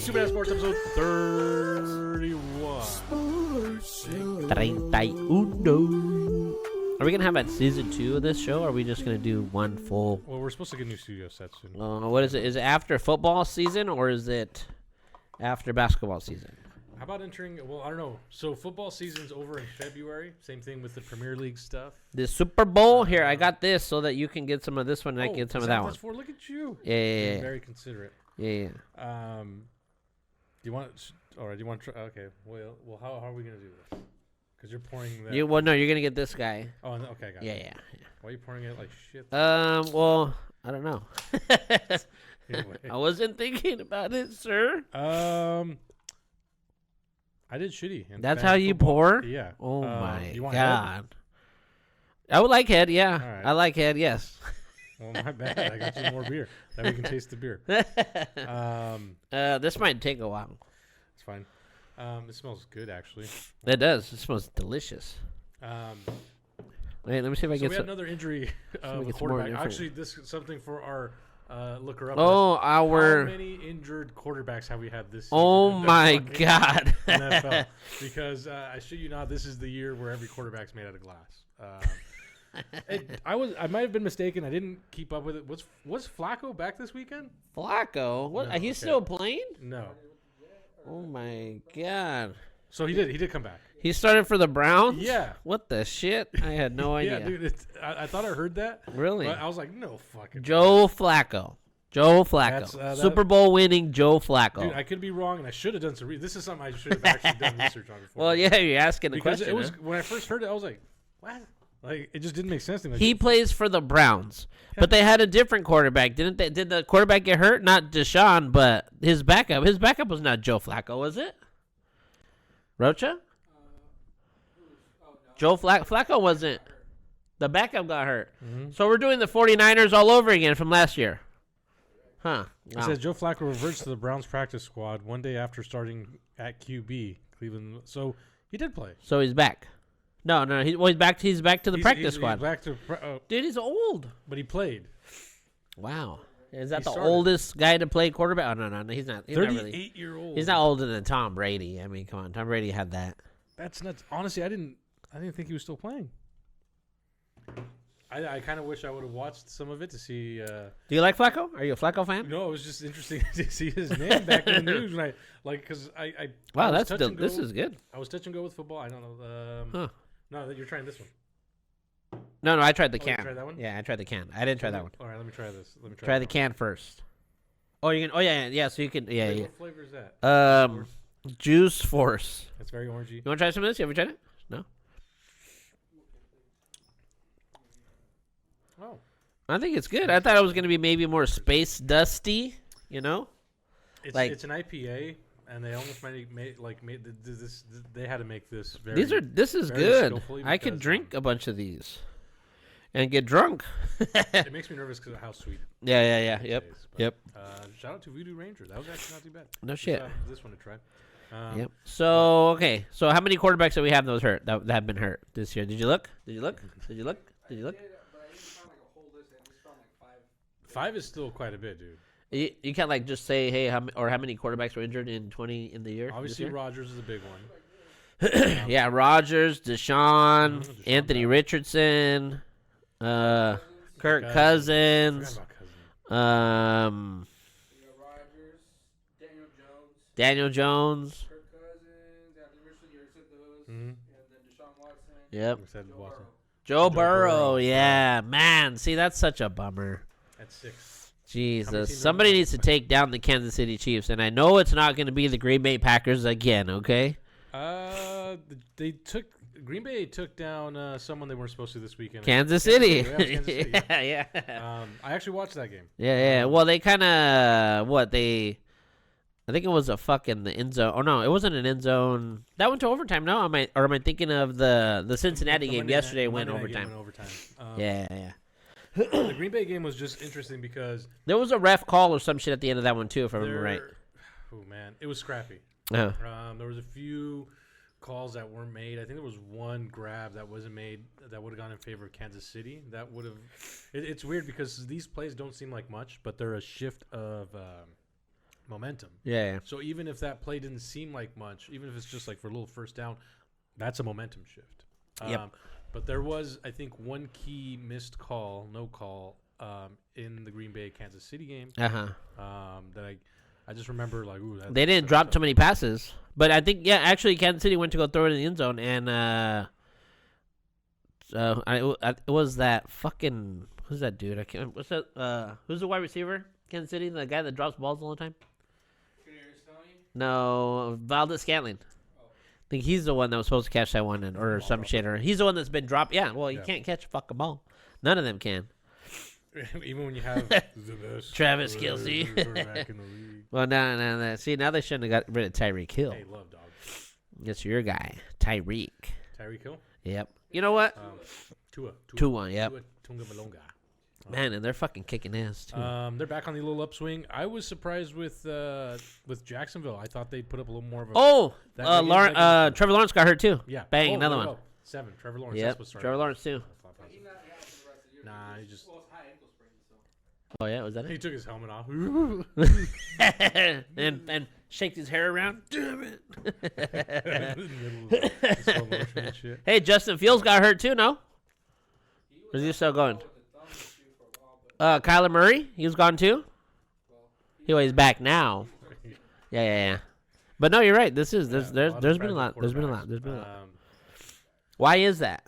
Super Bad Sports episode 31. 31. Are we going to have at season 2 of this show, or are we just going to do one full? Well, we're supposed to get new studio sets soon. What is it? Is it after football season, or is it after basketball season? How about entering? Well, I don't know. So football season's over in February. Same thing with the Premier League stuff. The Super Bowl? Here, I got this so that you can get some of this one and I can get some of that one. That's for. Look at you. Yeah. Being very considerate. Yeah. Do you want? All right. Do you want? Okay. Well, how are we gonna do this? Because you're pouring that. Well, no, you're gonna get this guy. Oh, no, okay, got it. Yeah. Why are you pouring it like shit? Well, I don't know. Anyway. I wasn't thinking about it, sir. I did shitty. That's how you pour? Yeah. Oh my you want god. Head? I would like head, yeah. Right. I like head, yes. Well, my bad. I got you more beer. Then we can taste the beer. This might take a while. It's fine. It smells good, actually. It does. It smells delicious. Wait, let me see if I So get we some. had another injury of a get some more quarterback. info. Actually, this is something for our looker up. Oh, How our. many injured quarterbacks have we had this Oh season in the my fucking god. NFL? Because I shit you not, this is the year where every quarterback's made out of glass. I might have been mistaken. I didn't keep up with it. Was Flacco back this weekend? Flacco? What? No, He's okay. still playing? No. Oh my god. So he did come back. He started for the Browns? Yeah. What the shit? I had no idea. Yeah, dude. I thought I heard that. Really? But I was like, no fucking. Joe Flacco. That's, Super Bowl winning Joe Flacco. Dude, I could be wrong, and I should have done some. This is something I should have actually done research on before. Well, yeah, you're asking the because question. it was huh? when I first heard it, I was like, what? Like it just didn't make sense to me. Like, He plays for the Browns, but they had a different quarterback, didn't they? Did the quarterback get hurt? Not Deshaun, but his backup. His backup was not Joe Flacco, was it? Rocha? Joe Flacco wasn't. The backup got hurt. Mm-hmm. So we're doing the 49ers all over again from last year. Huh. It Wow. says Joe Flacco reverts to the Browns practice squad one day after starting at QB Cleveland. So he did play. So he's back. No, he's back. He's back to the practice He's squad. back to, Dude, he's old. but he played. Wow. Is that He the started. oldest guy to play quarterback? Oh, no, he's not. He's not 38 really. year old. He's not older than Tom Brady. I mean, come on, Tom Brady had that. That's nuts. Honestly, I didn't think he was still playing. I kind of wish I would have watched some of it to see. Do you like Flacco? Are you a Flacco fan? No, it was just interesting to see his name back in the news when because I Wow, I was this touch and is good. I was touch and go with football. I don't know. Huh. No, you're trying this one. No, I tried the Oh, you can. tried that one? Yeah, I tried the can. I didn't try that one. All right, let me try this. Let me Try the that can first. Oh, you can. Oh yeah. So you can. one. Yeah, Wait, yeah. What flavor is that? Juice Force. It's very orangey. You want to try some of this? You ever tried it? No. Oh, I think it's good. I thought it was gonna be maybe more space dusty. You know. it's Like- it's an IPA, and they almost made this. They had to make this very. This is very good. skillfully I could because, drink a bunch of these, and get drunk. It makes me nervous because of how sweet. Yeah. it Yep. tastes, but, Yep. Shout out to Voodoo Ranger. That was actually not too bad. No Just shit. have this one to try. Yep. So okay. So how many quarterbacks do we have that was hurt that have been hurt this year? Did you look? Did you look? Did you look? Did you look? Five is still quite a bit, dude. You can't like just say hey how many quarterbacks were injured in the year. this Obviously, year? Rodgers is a big one. Yeah, Rodgers, Deshaun, Deshaun Anthony Watson. Richardson, Kirk Forgot Cousins, about Cousins. Rodgers, Daniel Jones, Daniel Jones. Kirk Cousins, Anthony Richardson, you already said those, Mhm. and then Deshaun Watson. Yep. We said Watson. Joe Burrow. Burrow. Yeah, man. See, that's such a bummer. That's 6. Jesus. teams are Somebody in? needs to take down the Kansas City Chiefs, and I know it's not going to be the Green Bay Packers again, okay? They took Green Bay took down someone they weren't supposed to this weekend. Kansas City. Yeah, it was Kansas City, yeah. yeah. I actually watched that game. Yeah. Well, they kind of I think it was a fucking the end zone. Oh no, it wasn't an end zone. That went to overtime. No, am I thinking of the Cincinnati The game Monday yesterday night- went Monday night game overtime. went overtime. Yeah. The Green Bay game was just interesting because There was a ref call or some shit at the end of that one too, if I remember right. Oh man, it was scrappy. Uh, There was a few calls that weren't made. I think there was one grab that wasn't made that would have gone in favor of Kansas City. That would have. It's weird because these plays don't seem like much, but they're a shift of momentum. Yeah. So even if that play didn't seem like much, even if it's just like for a little first down, that's a momentum shift. Yep. But there was, I think, one key missed call, no call, in the Green Bay Kansas City game. That I just remember like, ooh, They didn't drop too many passes, but I think actually Kansas City went to go throw it in the end zone, and it was that fucking who's that dude? I can't. What's that? Who's the wide receiver? Kansas City, the guy that drops balls all the time. No, Valdez Scantling. I think he's the one that was supposed to catch that one, or some shit, or he's the one that's been dropped. Yeah, well, you can't catch a fucking ball. None of them can. Even when you have the best Travis Kelce. quarterback in the league. Well, no. See, now they shouldn't have got rid of Tyreek Hill. Hey, love dog. That's your guy, Tyreek. Tyreek Hill. Yep. You know what? Tua. 2-1. Yep. Tua Tagovailoa. Man, and they're fucking kicking ass too. They're back on the little upswing. I was surprised with Jacksonville. I thought they'd put up a little more of a. Trevor Lawrence got hurt too. Yeah. Bang, another one. 7. Trevor Lawrence. Yep. That's what started. Trevor Lawrence too. Nah, he just. Oh yeah, was that He it? took his helmet off. and shaked his hair around. Damn it. Hey, Justin Fields got hurt too. No. Or is he still going? Kyler Murray, he was gone too. He's back now. Yeah. But no, you're right. There's been a lot. There's been a lot. Why is that?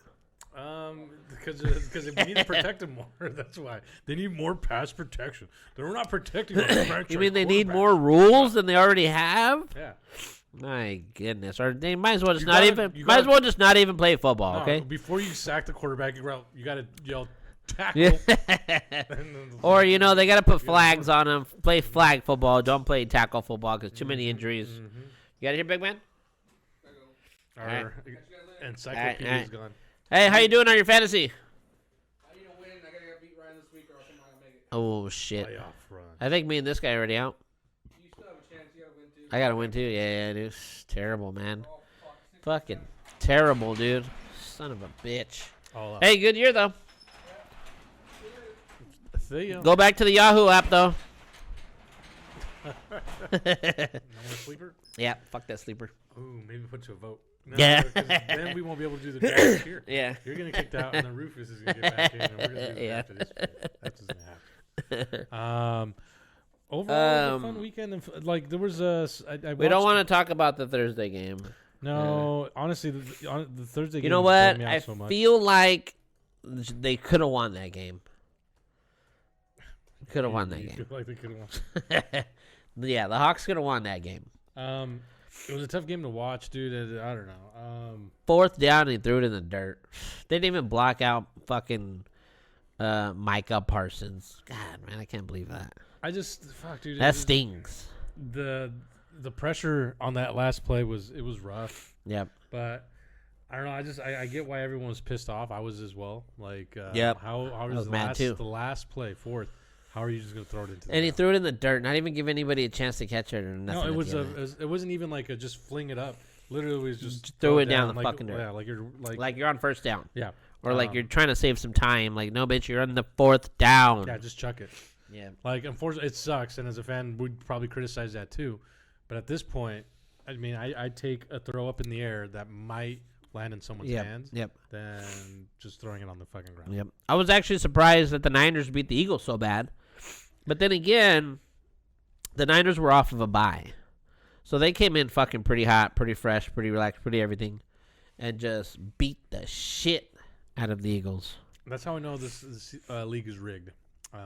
Because we need to protect him more. That's why they need more pass protection. They're not protecting. Our You mean they need more rules than they already have? Yeah. My goodness, or they might as well just not even play football. No, Okay. Before you sack the quarterback, you got to yell tackle. Yeah. Or they got to put flags on them. Play flag football. Don't play tackle football because too many injuries. You got it here, big man. Our encyclopedia is gone. Hey, how you doing on your fantasy? I need to win. I gotta get beat Ryan this week, or else I'm not gonna make it. Oh shit! Playoff run. I think me and this guy are already out. You still have a chance. You gotta win too. I gotta win too. Yeah, dude. Terrible, man. Fucking terrible, dude. Son of a bitch. All up. Hey, good year though. See ya. Go back to the Yahoo app though. No more sleeper. Yeah, fuck that sleeper. Ooh, maybe put to a vote. No, Yeah. 'cause then we won't be able to do the draft here. Yeah. You're gonna get kicked out, and then Rufus is gonna get back in, and we're gonna do the Yeah. draft of this. That's just gonna happen. Overall, it was a fun weekend. And like there was a. We don't want to talk about the Thursday game. No, honestly, the Thursday game. You know bummed what? me out I so much. feel like they could have won that game. Could have won that You game. feel like they could have won. Yeah, the Hawks could have won that game. It was a tough game to watch, dude. I don't know. Fourth down, and he threw it in the dirt. They didn't even block out fucking Micah Parsons. God, man, I can't believe that. I just fuck, dude. That stings. The pressure on that last play was rough. Yep. But I don't know. I get why everyone was pissed off. I was as well. Like, Yep. How was was mad too. the last play, fourth? How are you just gonna throw it into? And he threw it in the dirt, not even give anybody a chance to catch it or nothing. No, at the end. it wasn't even like a just fling it up. Literally, it was just throw it down the like, fucking dirt. Yeah, like you're Like you're on first down. yeah, Or like you're trying to save some time. Like, no, bitch, you're on the fourth down. yeah, just chuck it. Yeah. Like, unfortunately, it sucks, and as a fan, we'd probably criticize that too. But at this point, I mean, I'd take a throw up in the air that might land in someone's hands Yep. than just throwing it on the fucking ground. Yep. I was actually surprised that the Niners beat the Eagles so bad. But then again, the Niners were off of a bye. So they came in fucking pretty hot, pretty fresh, pretty relaxed, pretty everything, and just beat the shit out of the Eagles. That's how I know this league is rigged.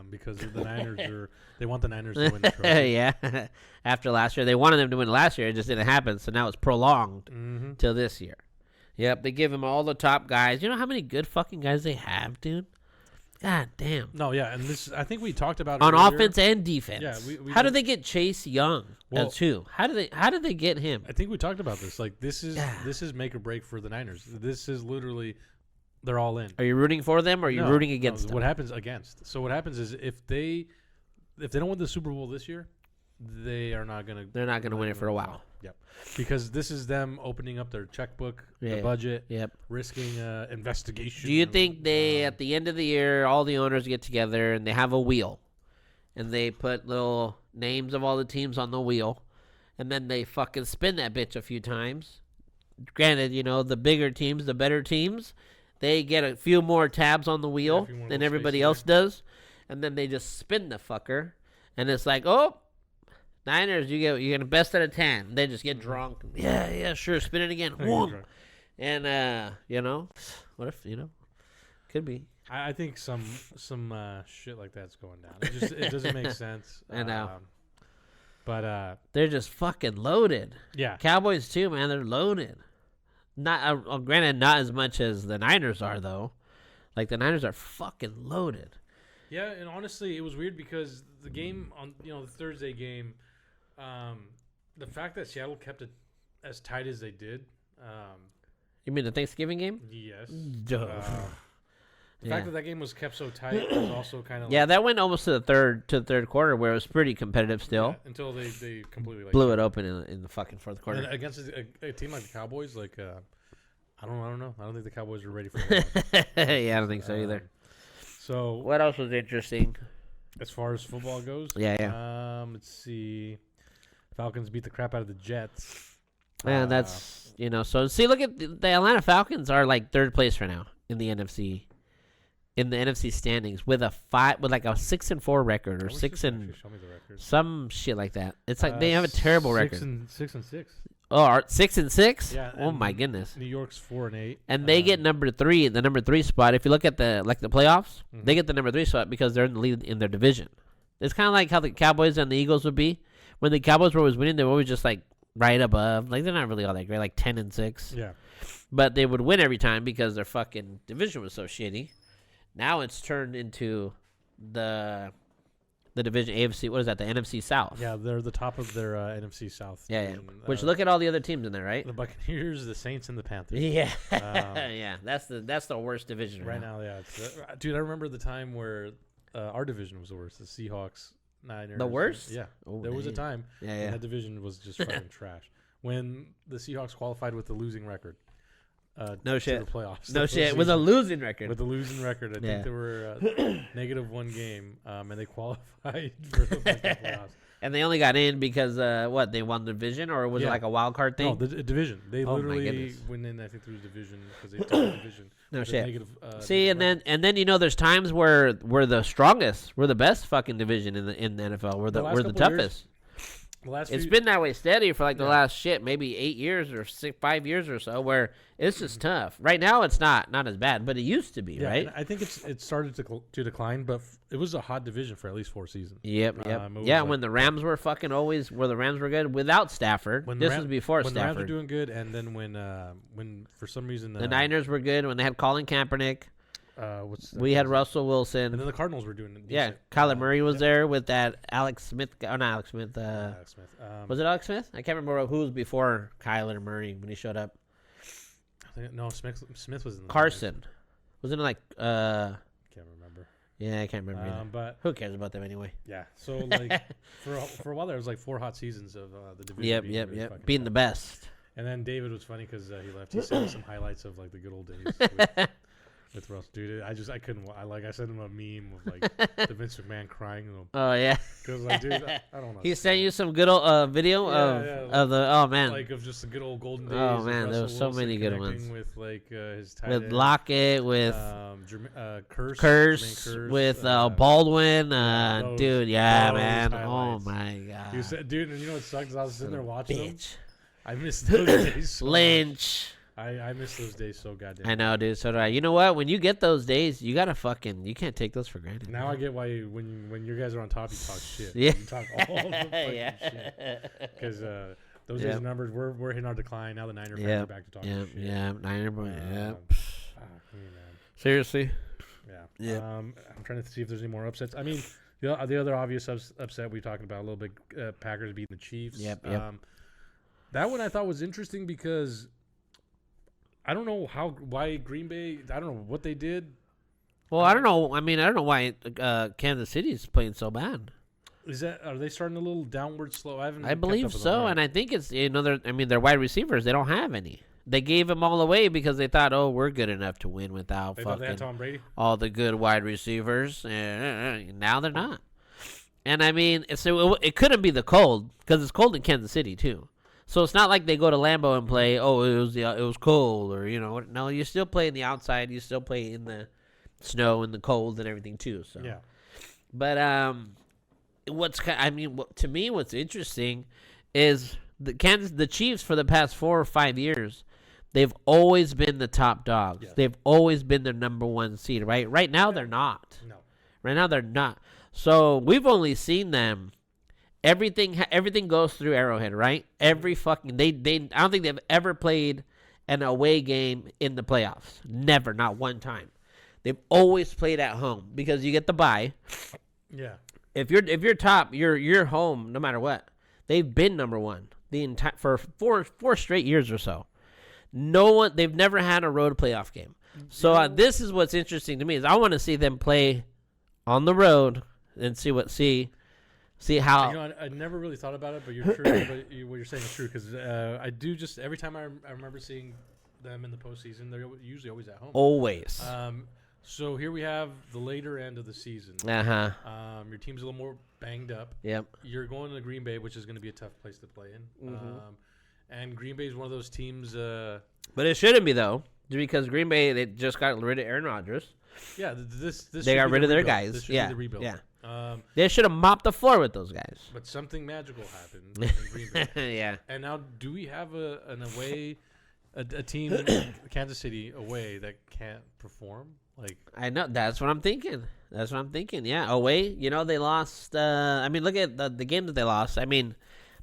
Because the Niners they want the Niners to win the trophy. Yeah. After last year, they wanted them to win last year. It just didn't happen. So now it's prolonged till this year. Yep. They give them all the top guys. You know how many good fucking guys they have, dude? God damn. No, yeah, and this I think we talked about it On earlier. offense and defense. Yeah, we how did did- they get Chase Young as two? How did they get him? I think we talked about this. Like this is make or break for the Niners. This is literally they're all in. Are you rooting for them or are you No, rooting no, against them? What happens against? So what happens is if they don't win the Super Bowl this year, they're not gonna win it for a while. Yep. Because this is them opening up their checkbook, Yeah. their budget, Yep. risking investigation. Do you think they, at the end of the year, all the owners get together and they have a wheel, and they put little names of all the teams on the wheel, and then they fucking spin that bitch a few times. Granted, the bigger teams, the better teams, they get a few more tabs on the wheel than everybody else does, and then they just spin the fucker, and it's like, oh, Niners, you get a best out of 10. They just get drunk. Yeah, sure, spin it again. And what if could be. I think some shit like that's going down. It doesn't make sense. I know. But they're just fucking loaded. Yeah. Cowboys too, man. They're loaded. Not granted, not as much as the Niners are though. Like the Niners are fucking loaded. Yeah, and honestly, it was weird because the game on the Thursday game, the fact that Seattle kept it as tight as they did. You mean the Thanksgiving game? Yes. The Yeah. fact that game was kept so tight was also kind of that went almost to the third quarter where it was pretty competitive still. until they completely blew it open in the fucking fourth quarter. And against a team like the Cowboys, I don't know. I don't think the Cowboys are ready for that. Yeah, I don't think so either. So what else was interesting as far as football goes? Yeah. Let's see. Falcons beat the crap out of the Jets. Man, that's So see, look at the Atlanta Falcons are like third place right now in the NFC. In the NFC standings with a 6-4 record or show me the record. Some shit like that. It's like they have a terrible record. 6-6. Oh, 6-6. Yeah. Oh my goodness. New York's 4-8, and they get number 3, the number 3 spot. If you look at the playoffs, they get the number 3 spot because they're in the lead in their division. It's kind of like how the Cowboys and the Eagles would be. When the Cowboys were always winning, they were always just like right above. Like they're not really all that great, like 10-6. Yeah. But they would win every time because their fucking division was so shitty. Now it's turned into the division AFC. What is that? The NFC South. Yeah, they're the top of their NFC South. Yeah. Division. Which look at all the other teams in there, right? The Buccaneers, the Saints, and the Panthers. Yeah. Yeah. That's the worst division right now. Yeah, dude. I remember the time where our division was the worst. The Seahawks, Niners. The worst? Yeah. Oh, there was a time. Yeah. When that division was just fucking trash. When the Seahawks qualified with the losing record. No shit. To the playoffs. No shit. With a losing record. With a losing record. I think they were -1 game, and they qualified for the playoffs. And they only got in because they won the division, or was it like a wild card thing? No, the division. They literally went in, I think, through the division because they took the division. No shit. See, and then there's times where we're the strongest, we're the best fucking division in the NFL. We're the toughest. It's been that way steady for like the last maybe 8 years or 5 years or so, where it's just tough. Right now, it's not as bad, but it used to be, right? I think it started to decline, but it was a hot division for at least 4 seasons. Yep. When the Rams were fucking always, where the Rams were good without Stafford. This was before Stafford. When the Rams were doing good, and then when for some reason the Niners were good when they had Colin Kaepernick. We had Russell Wilson. And then the Cardinals were doing it. Yeah, Kyler Murray was there with that Alex Smith. Oh, not Alex Smith. Alex Smith. Was it Alex Smith? I can't remember who was before Kyler Murray when he showed up. No, Smith was in the Carson. Wasn't it like... can't remember. Yeah, I can't remember either. But who cares about them anyway? Yeah, so like for a while there was like 4 hot seasons of the division. Yep. Being the best. And then David was funny because he left. He sent me some highlights of like the good old days. With Russ, dude, I couldn't. I sent him a meme of like the Vince McMahon crying. Oh yeah. Because like, dude, I don't know. He sent you some good old video of the. Oh man. Like of just the good old golden days. Oh man, there was so many good ones. With like his tight with end. Lockett, with Curse, with Baldwin, dude, man. Highlights. Oh my god. You said, dude, and you know what sucks? I was sitting there watching them. I missed those days. So Lynch. Much. I miss those days so goddamn. I know, dude. So do I. You know what? When you get those days, you gotta you can't take those for granted. Now I get why when you guys are on top, you talk shit. Yeah. You talk all the fucking shit. Because those days are numbered. We're hitting our decline. Now the Niner fans are back to talking shit. Yeah, Niner boy. Yeah. Man. Seriously. Yeah. I'm trying to see if there's any more upsets. I mean, the other obvious upset we talking about a little bit. Packers beating the Chiefs. Yep. That one I thought was interesting because I don't know why Green Bay. I don't know what they did. Well, I don't know. I mean, I don't know why Kansas City is playing so bad. Are they starting a little downward slow? I believe so, and I think it's their wide receivers. They don't have any. They gave them all away because they thought, we're good enough to win without they had Tom Brady. All the good wide receivers. Now they're not. And I mean, it couldn't be the cold because it's cold in Kansas City too. So it's not like they go to Lambeau and play. Oh, it was cold, or no, you still play in the outside. You still play in the snow and the cold and everything too. So Yeah. But to me, what's interesting is the Chiefs for the past 4 or 5 years, they've always been the top dogs. Yes. They've always been the number 1 seed. Right now they're not. No. Right now they're not. So we've only seen them. Everything goes through Arrowhead, right? Every fucking they I don't think they've ever played an away game in the playoffs. Never, not one time. They've always played at home because you get the bye. Yeah. If you're top, you're home no matter what. They've been number 1 the entire for four straight years or so. They've never had a road playoff game. So this is what's interesting to me is I want to see them play on the road and see how. I never really thought about it, but you're true. But what you're saying is true because I do just every time I remember seeing them in the postseason, they're usually always at home. Always. So here we have the later end of the season. Your team's a little more banged up. Yep. You're going to Green Bay, which is going to be a tough place to play in. And Green Bay is one of those teams. But it shouldn't be though, because Green Bay they just got rid of Aaron Rodgers. Yeah, this they got rid of their guys. This should be the rebuild. Yeah. They should have mopped the floor with those guys. But something magical happened in Green Bay. Yeah. And now, do we have an away, a team, Kansas City away that can't perform? Like I know that's what I'm thinking. Yeah, away. They lost. Look at the game that they lost.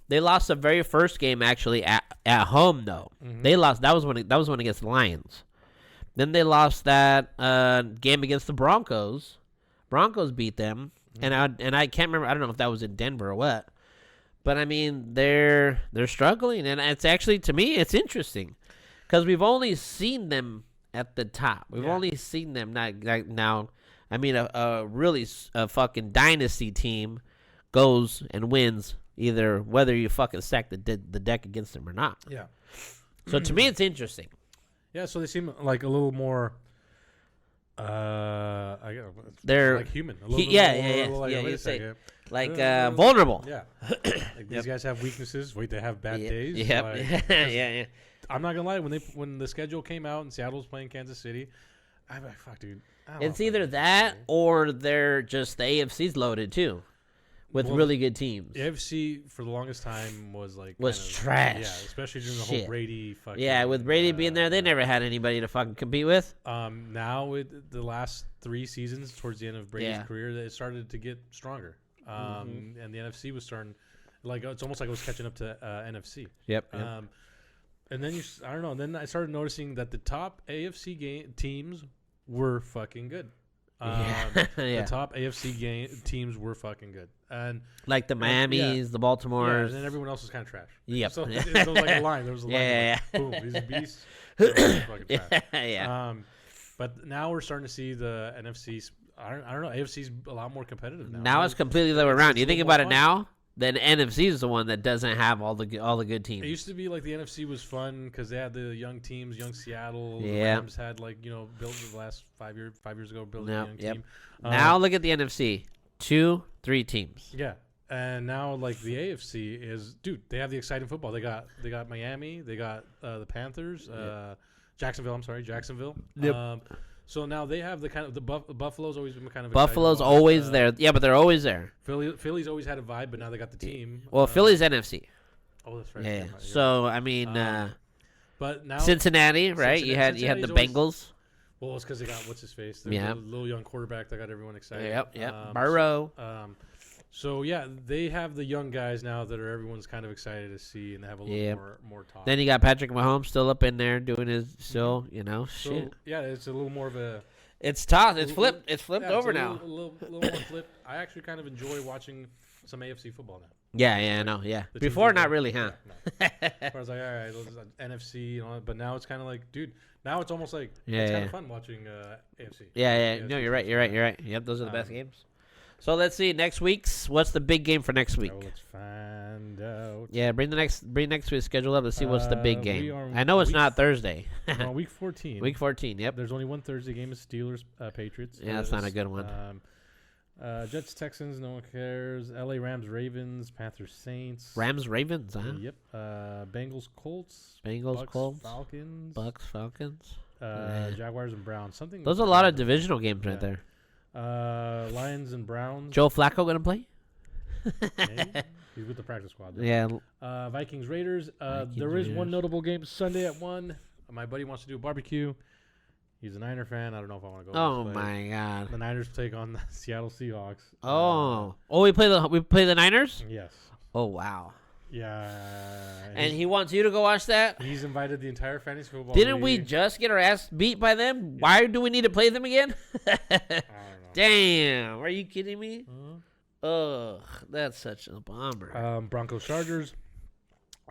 They lost the very first game actually at home though. Mm-hmm. They lost. That was one against the Lions. Then they lost that game against the Broncos. Broncos beat them, mm-hmm. and I can't remember. I don't know if that was in Denver or what. But they're struggling, and it's actually to me it's interesting because we've only seen them at the top. We've only seen them now. A fucking dynasty team goes and wins either whether you fucking stack the deck against them or not. Yeah. So to me, it's interesting. Yeah. So they seem like a little more. They're like human. Vulnerable. Yeah. Like these guys have weaknesses. Wait, they have bad days. Yep. Like, yeah. I'm not gonna lie. When the schedule came out and Seattle was playing Kansas City, I'm like, fuck, dude. It's either that or they're just the AFC's loaded too, with really good teams. The AFC for the longest time was trash. Yeah, especially during the whole Brady fucking. Yeah, with Brady being there, they never had anybody to fucking compete with. Now with the last 3 seasons towards the end of Brady's career, it started to get stronger. And the NFC was starting, it's almost like it was catching up to NFC. Yep. And then I don't know. And then I started noticing that the top AFC teams were fucking good. The top AFC teams were fucking good, and like the Miamis, the Baltimores, and then everyone else was kind of trash. Yep. So there was like a line. There was a line. Yeah. Boom. These are beasts. Fucking trash. Yeah. But now we're starting to see the NFC. I don't know. AFC's a lot more competitive now. Now it's completely the other way around. You think about it now. Then NFC is the one that doesn't have all the good teams. It used to be like the NFC was fun because they had the young teams, young Seattle. Yeah. The Rams had built the last 5 years ago, building a young team. Now look at the NFC, 2-3 teams. Yeah, and now the AFC is, dude, they have the exciting football. They got Miami, they got the Panthers, Jacksonville. Yep. So now they have the kind of Buffalo's always been kind of Buffalo's always there. Yeah, but they're always there. Philly's always had a vibe, but now they got the team. Well, Philly's NFC. Oh, that's right. Yeah. So but now Cincinnati, right? You had the Bengals. Well, it's because they got what's his face, the little young quarterback that got everyone excited. Yep. Burrow. So they have the young guys now that everyone's kind of excited to see, and they have a little more talk. Then you got Patrick Mahomes still up in there doing his shit. So, yeah, it's a little more of a. It's tough. It's flipped. It's flipped over now. A little more flipped. I actually kind of enjoy watching some AFC football now. Yeah, I know. Yeah. Before, not really, huh? Yeah, no. I was like, all right, NFC, but now it's kind of like, dude. Now it's almost like it's kind of fun watching AFC. Yeah. No, you're right. Yep, those are the best games. So let's see what's the big game for next week? Let's find out. Yeah, bring next week's schedule up. Let's see what's the big game. I know it's not Thursday. We're on week 14. Week 14. Yep. There's only one Thursday game. It's Steelers Patriots. Yeah, that's not a good one. Jets, Texans, no one cares. LA Rams, Ravens, Panthers, Saints. Rams, Ravens, huh? Yep. Bengals, Colts. Bengals, Bucks, Colts, Falcons. Bucks, Falcons. Yeah. Jaguars and Browns. Something. Those are a lot of divisional games right Yeah. there. Lions and Browns. Joe Flacco gonna play? Maybe. He's with the practice squad. Though. Yeah. Vikings, Raiders. Vikings, There is one Raiders. notable game Sunday at 1. My buddy wants to do a barbecue. He's a Niner fan. I don't know if I want to go. Oh to this, but my God. The Niners take on the Seattle Seahawks. Oh. We play the Niners? Yes. Oh wow. Yeah. And he wants you to go watch that? He's invited the entire fantasy football. Didn't we league. just get our ass beat by them? Why do we need to play them again? I don't know. Damn. Are you kidding me? Uh-huh. Ugh. That's such a bummer. Broncos, Chargers.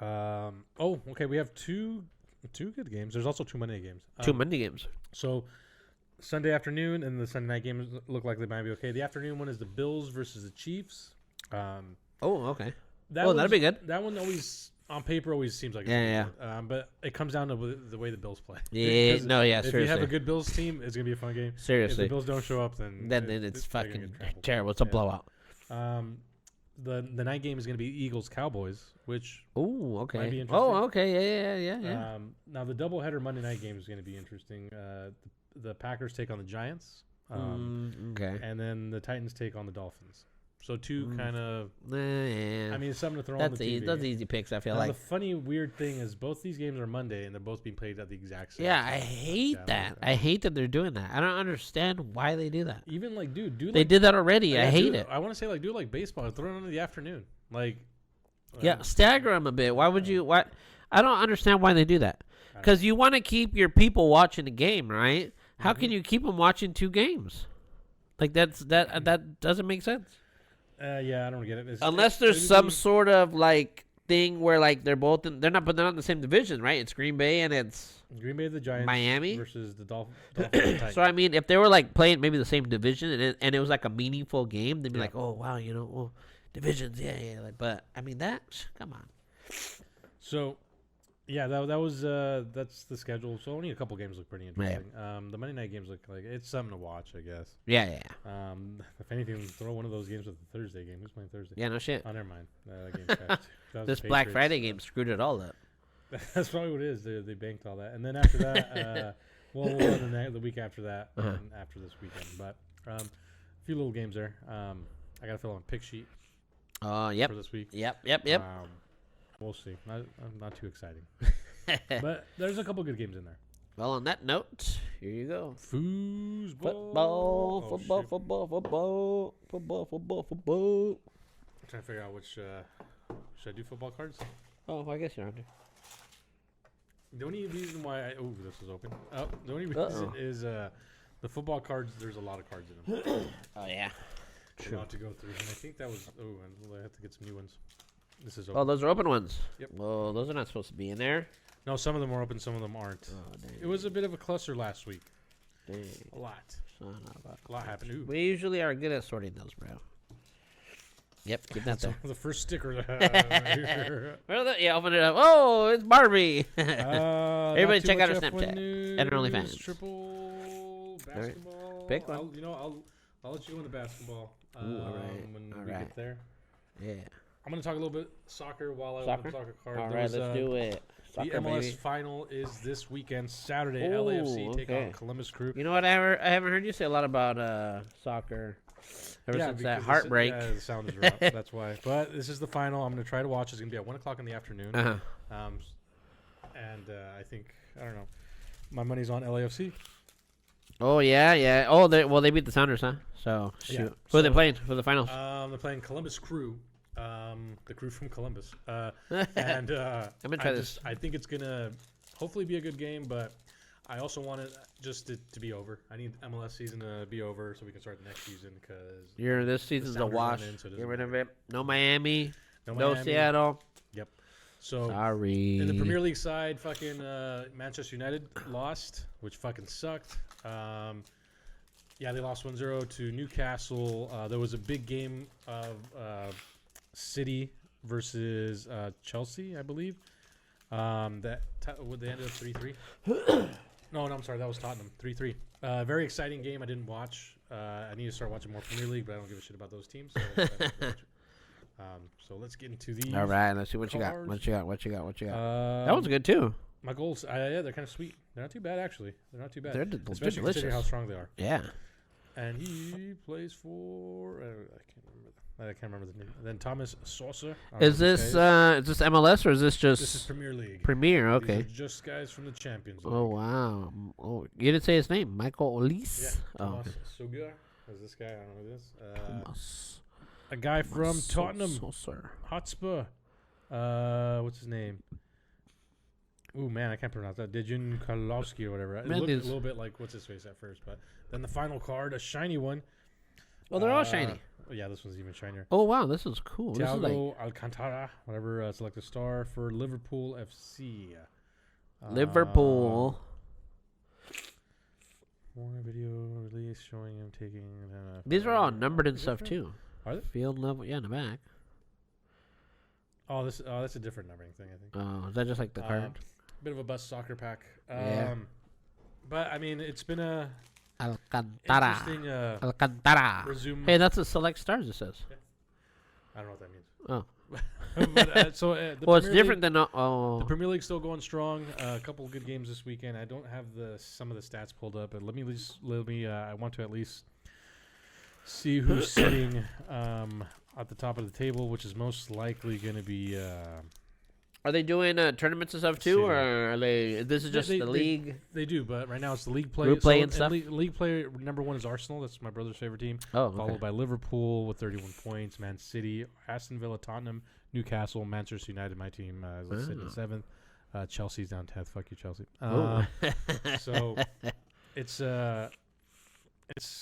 Okay. We have two good games. There's also 2 Monday games. 2 Monday games. So Sunday afternoon and the Sunday night games look like they might be okay. The afternoon one is the Bills versus the Chiefs. Oh, okay. That'd That'd be good. That one always on paper always seems like it's Yeah, gonna be good. But it comes down to the way the Bills play. Yeah, Because no, yeah, if seriously. you have a good Bills team, it's gonna be a fun game. If Seriously. the Bills don't show up, then Then it's they're gonna fucking get trampled. terrible. It's a Yeah. blowout. The night game is gonna be Eagles Cowboys, which Oh, okay. Might be Oh, interesting. okay. Yeah. now the doubleheader Monday night game is gonna be interesting. The Packers take on the Giants, Okay. and then the Titans take on the Dolphins. So two kind of. Yeah. I mean, it's something to throw that's on the easy. TV. Those easy picks. I feel Now, like. the funny weird thing is both these games are Monday and they're both being played at the exact same Yeah, time. I hate Yeah, that. like I hate that they're doing that. I don't understand why they do that. Even like, dude, do They like, did that already. yeah, I hate do it. I want to say like do it like baseball, throw it on in the afternoon, like. Yeah, stagger them a bit. Why would you? Why? I don't understand why they do that. Because you want to keep your people watching the game, right? How can you keep them watching 2 games? Like that doesn't make sense. Yeah, I don't get it. Unless there's some sort of like thing where like they're not in the same division, right? It's Green Bay and it's Green Bay, the Giants, Miami? versus the Dolphins. and Titans. so. I mean, if they were like playing maybe the same division and it was like a meaningful game, they'd be Yeah. like, oh wow, well, divisions, yeah. Like, but I mean come on. So, yeah, that was that's the schedule. So only a couple games look pretty interesting. The Monday night games look like it's something to watch, I guess. Yeah. If anything, throw one of those games with the Thursday game. Who's playing Thursday? Yeah, no shit. Oh, never mind. That game's passed. That was This the Black Patriots. Friday game screwed it all up. That's probably what it is. They banked all that, and then after that, we'll go the week after that, and after this weekend. But a few little games there. I gotta fill out a pick sheet Yep. for this week. Yep. We'll see. Not too exciting, but there's a couple good games in there. Well, on that note, here you go. Foosball. Football. I'm trying to figure out which. Should I do football cards? Oh, I guess you're under. The only reason why this is open. The only reason is the football cards. There's a lot of cards in them. Oh yeah. A lot to go through, and I think that was. And I have to get some new ones. This is Oh, open. those are open ones. Yep. Well, those are not supposed to be in there. No, some of them are open, some of them aren't. Oh dang. It was a bit of a cluster last week. Dang. A lot. Son of A lot happened. Ooh. We usually are good at sorting those, bro. Yep, keep that So there. the first sticker. Yeah, open it up. Oh, it's Barbie. Everybody check out our Snapchat and our OnlyFans. Triple basketball. Pick one. I'll let you go into basketball. Ooh, all right. When All we right. get there. Yeah. I'm gonna talk a little bit soccer while I Soccer? open the soccer card. All There right, was, let's do it. The Soccer, MLS baby. final is this weekend, Saturday. Ooh, LAFC take okay. on Columbus Crew. You know what? I haven't heard you say a lot about soccer ever since that because heartbreak. the sound is rough. That's why. But this is the final. I'm gonna try to watch. It's gonna be at 1:00 in the afternoon. Uh-huh. I think I don't know. My money's on LAFC. Oh yeah. Oh, they beat the Sounders, huh? So shoot. Yeah, Who are they so- playing for the finals? They're playing Columbus Crew. The crew from Columbus. And I'm gonna try this. I think it's gonna hopefully be a good game, but I also want it just to be over. I need MLS season to be over so we can start the next season because This season's a Sounders wash. won in, so it Get doesn't rid of matter. it. No Miami. No Miami. Seattle. Yep. So Sorry. in the Premier League side, fucking Manchester United lost, which fucking sucked. Yeah, they lost 1-0 to Newcastle. There was a big game of City versus Chelsea, I believe. They ended up 3-3. No, I'm sorry. That was Tottenham. 3-3. Very exciting game. I didn't watch. I need to start watching more Premier League, but I don't give a shit about those teams. So let's get into these. All right, let's see what you got. cards. What you got? That one's good too. My goals, yeah, they're kind of sweet. They're not too bad, actually. They're not too bad. They're Especially delicious. considering how strong they are. Yeah. And he plays for I can't remember the name. Then Thomas Saucer. Is this MLS or is this just This is Premier League. Premier? These are Okay. just guys from the Champions League. Oh wow. Oh, you didn't say his name. Michael Yeah. Olise. Oh, Thomas okay. Sugar. Is this guy? I don't know who this. Thomas. A guy from Saucer. Tottenham Hotspur. What's his name? Ooh, man, I can't pronounce that. Dejun Karlovsky or whatever. It Man, looked a these- little bit like what's his face at first, but then the final card, a shiny one. Oh, they're all shiny. Yeah, this one's even shinier. Oh wow, this is cool. This is like Thiago Alcantara, whatever, select a star for Liverpool FC. Liverpool. More video release showing him taking. These are all photo. numbered and Is it stuff different? too. Are they? Field level, yeah, in the back. Oh, that's a different numbering thing, I think. Oh, is that just like the card? Bit of a bust soccer pack. Yeah. But I mean, it's been a Alcantara. interesting Alcantara. resume. Hey, that's a select stars. It says. I don't know what that means. Oh. But, the Well, it's Premier different than The oh. Premier League's still going strong. A couple of good games this weekend. I don't have some of the stats pulled up, but let me. I want to at least see who's sitting at the top of the table, which is most likely going to be. Are they doing tournaments and stuff too, See. or are they? This is just they- the league. They do, but right now it's the league play. Group play and stuff? League play number one is Arsenal. That's my brother's favorite team. Oh, Followed okay. by Liverpool with 31 points, Man City, Aston Villa, Tottenham, Newcastle, Manchester United, my team, is sitting Oh. in 7th. Chelsea's down 10th. Fuck you, Chelsea. Oh. So it's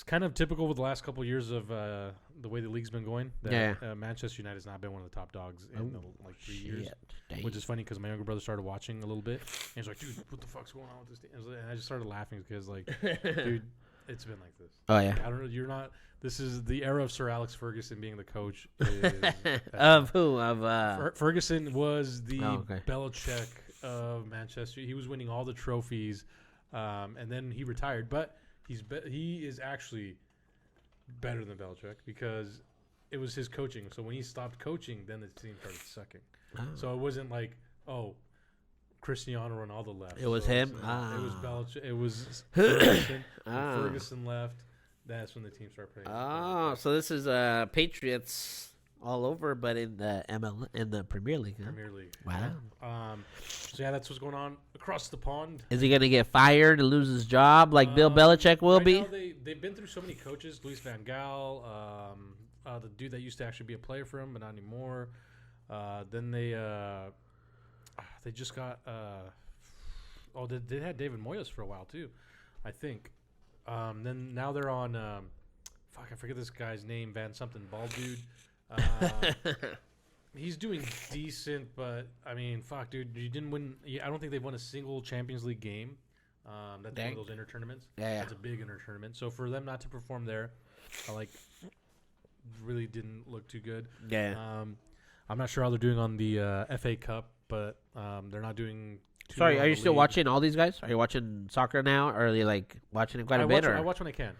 kind of typical with the last couple of years of the way the league's been going. That, Yeah. Manchester United's not been one of the top dogs in like 3 years. Shit. Dang. Which is funny because my younger brother started watching a little bit. And he's like, dude, what the fuck's going on with this team? And I just started laughing because, like, dude, it's been like this. Oh yeah. I don't know. You're not. This is the era of Sir Alex Ferguson being the coach. Is Of who? Of Ferguson was the Oh, okay. Belichick of Manchester. He was winning all the trophies, and then he retired. But he is actually better than Belichick because it was his coaching. So when he stopped coaching, then the team started sucking. Oh. So it wasn't like, oh, Cristiano Ronaldo left. It was So him? It was Ah. Belichick. It was Ferguson. When Ah. Ferguson left. That's when the team started playing. Oh, so this is Patriots all over, but in the in the Premier League. Huh? Premier League. Wow. So yeah, that's what's going on across the pond. Is he gonna get fired and lose his job like Bill Belichick will right be? Now they've been through so many coaches. Luis Van Gaal, the dude that used to actually be a player for him, but not anymore. Then they just got. They had David Moyes for a while too, I think. Then now they're on. Fuck, I forget this guy's name. Van something, bald dude. He's doing decent, but I mean, fuck, dude, you didn't win. I don't think they've won a single Champions League game. That's Dang. one of those inter tournaments. Yeah. That's a big inter tournament. So for them not to perform there, really didn't look too good. Yeah. I'm not sure how they're doing on the FA Cup, but they're not doing. Too Sorry, well are in you the still league. watching all these guys? Are you watching soccer now, or are you like watching it quite a bit? I watch when I can.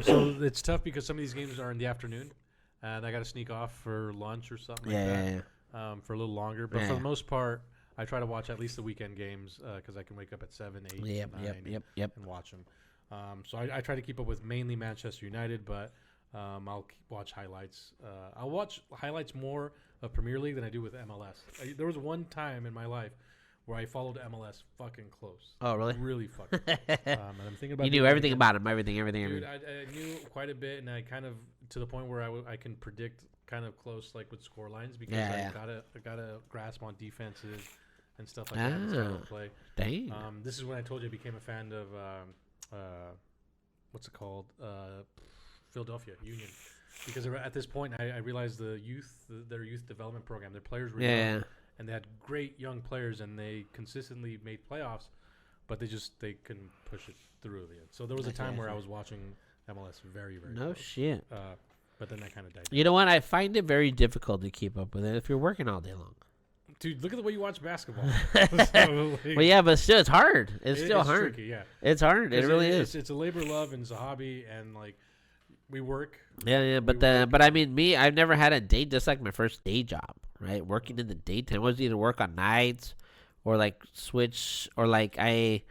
So it's tough because some of these games are in the afternoon, and I got to sneak off for lunch or something like that. For a little longer. But for the most part, I try to watch at least the weekend games because I can wake up at 7, 8, Yep, 9 yep. and watch them. So I try to keep up with mainly Manchester United, but I'll watch highlights. I'll watch highlights more of Premier League than I do with MLS. There was one time in my life where I followed MLS fucking close. Oh, really? Really fucking close. And I'm thinking about You doing knew that everything again. about him, everything. Dude, I knew quite a bit, and I kind of to the point where I can predict kind of close, like with score lines, because Yeah. I got a grasp on defenses and stuff like that. And style of play. Dang. This is when I told you I became a fan of what's it called, Philadelphia Union, because at this point I realized their youth development program, their players were young, Yeah. and they had great young players, and they consistently made playoffs, but they couldn't push it through the end. So there was a time where I was watching MLS very, very No close. shit. But then I kind of died. You know what? I find it very difficult to keep up with it if you're working all day long. Dude, look at the way you watch basketball. So, like, Well, yeah, but still, it's hard. It's still it's hard. tricky, yeah. It's hard. It 'Cause really is. It's a labor of love and it's a hobby, and like we work. Yeah, but I mean, I've never had a day just like my first day job, right? Working in the daytime. I was either work on nights, or like switch, or like I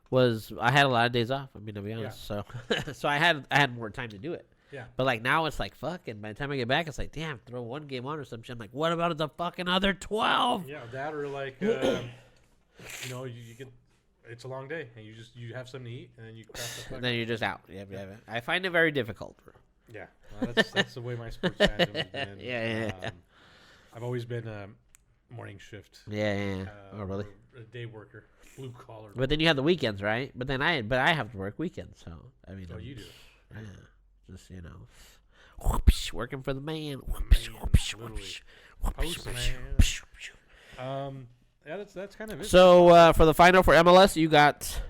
had a lot of days off. I mean, to be honest, so so I had more time to do it. Yeah. But like now it's like fucking. By the time I get back, it's like damn, throw one game on or some shit. I'm like, what about the fucking other 12? Yeah, that or like you get. It's a long day, and you have something to eat, and then you crash the fuck And then out. you're just out. Yeah. I find it very difficult. Yeah, well, that's the way my sports fandom has been. Yeah. I've always been a morning shift. Yeah. Oh really? Or a day worker, blue collar. But then you have the weekends, right? But then I have to work weekends, so I mean. You do. Yeah, just whoopsh, working for the man. Whoopsh, whoopsh, literally. whoopsh, whoopsh, Postman. whoopsh, whoopsh. Yeah, that's kind of it. So for the final for MLS, you got